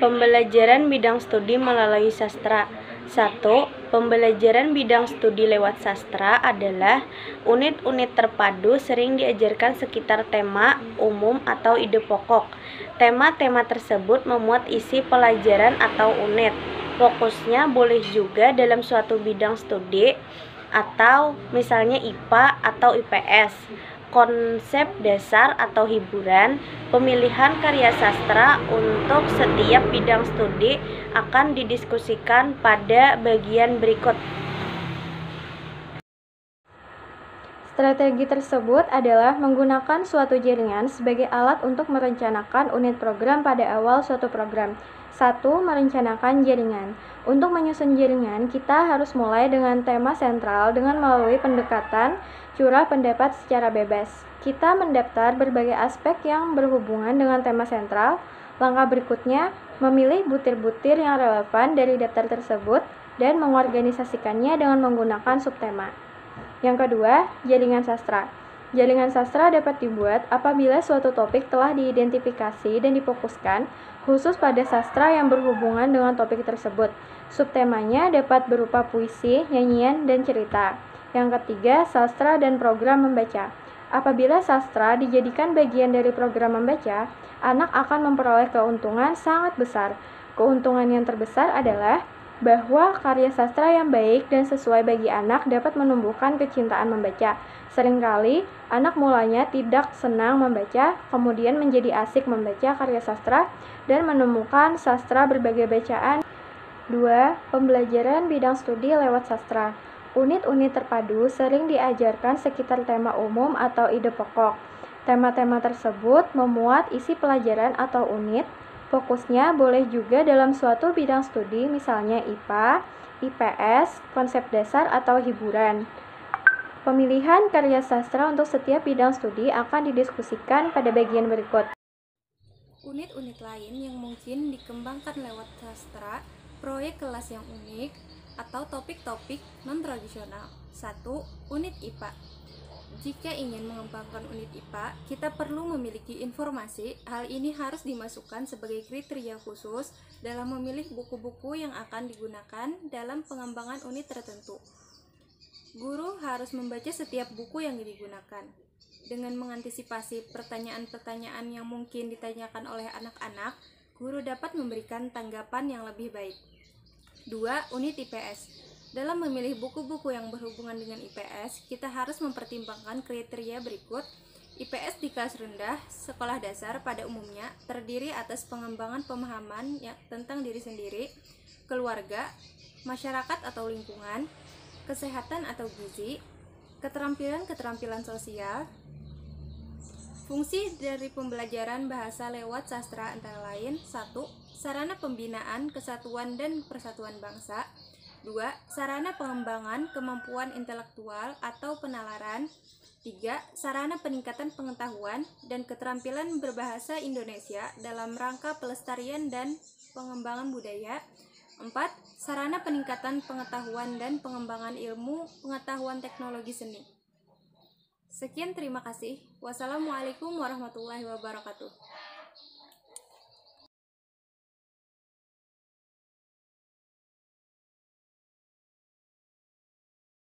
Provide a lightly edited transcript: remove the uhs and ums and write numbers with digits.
Pembelajaran bidang studi melalui sastra. 1. Pembelajaran bidang studi lewat sastra adalah unit-unit terpadu sering diajarkan sekitar tema umum atau ide pokok. Tema-tema tersebut memuat isi pelajaran atau unit. Fokusnya boleh juga dalam suatu bidang studi atau misalnya IPA atau IPS. Konsep dasar atau hiburan. Pemilihan karya sastra untuk setiap bidang studi akan didiskusikan pada bagian berikut. Strategi tersebut adalah menggunakan suatu jaringan sebagai alat untuk merencanakan unit program pada awal suatu program. 1. Merencanakan jaringan. Untuk menyusun jaringan, kita harus mulai dengan tema sentral dengan melalui pendekatan curah pendapat secara bebas. Kita mendaftar berbagai aspek yang berhubungan dengan tema sentral. Langkah berikutnya, memilih butir-butir yang relevan dari daftar tersebut dan mengorganisasikannya dengan menggunakan subtema. Yang kedua, jaringan sastra. Jaringan sastra dapat dibuat apabila suatu topik telah diidentifikasi dan difokuskan khusus pada sastra yang berhubungan dengan topik tersebut. Subtemanya dapat berupa puisi, nyanyian, dan cerita. Yang ketiga, sastra dan program membaca. Apabila sastra dijadikan bagian dari program membaca, anak akan memperoleh keuntungan sangat besar. Keuntungan yang terbesar adalah bahwa karya sastra yang baik dan sesuai bagi anak dapat menumbuhkan kecintaan membaca. Seringkali, anak mulanya tidak senang membaca, kemudian menjadi asik membaca karya sastra dan menemukan sastra berbagai bacaan. 2. Pembelajaran bidang studi lewat sastra. Unit-unit terpadu sering diajarkan sekitar tema umum atau ide pokok. Tema-tema tersebut memuat isi pelajaran atau unit. Fokusnya boleh juga dalam suatu bidang studi, misalnya IPA, IPS, konsep dasar, atau hiburan. Pemilihan karya sastra untuk setiap bidang studi akan didiskusikan pada bagian berikut. Unit-unit lain yang mungkin dikembangkan lewat sastra, proyek kelas yang unik, atau topik-topik non-tradisional. 1. Unit IPA. Jika ingin mengembangkan unit IPA, kita perlu memiliki informasi. Hal ini harus dimasukkan sebagai kriteria khusus dalam memilih buku-buku yang akan digunakan dalam pengembangan unit tertentu. Guru harus membaca setiap buku yang digunakan. Dengan mengantisipasi pertanyaan-pertanyaan yang mungkin ditanyakan oleh anak-anak, guru dapat memberikan tanggapan yang lebih baik. 2. Unit IPS. Dalam memilih buku-buku yang berhubungan dengan IPS, kita harus mempertimbangkan kriteria berikut. IPS di kelas rendah, sekolah dasar pada umumnya, terdiri atas pengembangan pemahaman tentang diri sendiri, keluarga, masyarakat atau lingkungan, kesehatan atau gizi, keterampilan-keterampilan sosial. Fungsi dari pembelajaran bahasa lewat sastra antara lain: 1. Sarana pembinaan kesatuan dan persatuan bangsa. 2. Sarana pengembangan kemampuan intelektual atau penalaran. 3. Sarana peningkatan pengetahuan dan keterampilan berbahasa Indonesia dalam rangka pelestarian dan pengembangan budaya. 4. Sarana peningkatan pengetahuan dan pengembangan ilmu pengetahuan teknologi seni. Sekian, terima kasih. Wassalamualaikum warahmatullahi wabarakatuh.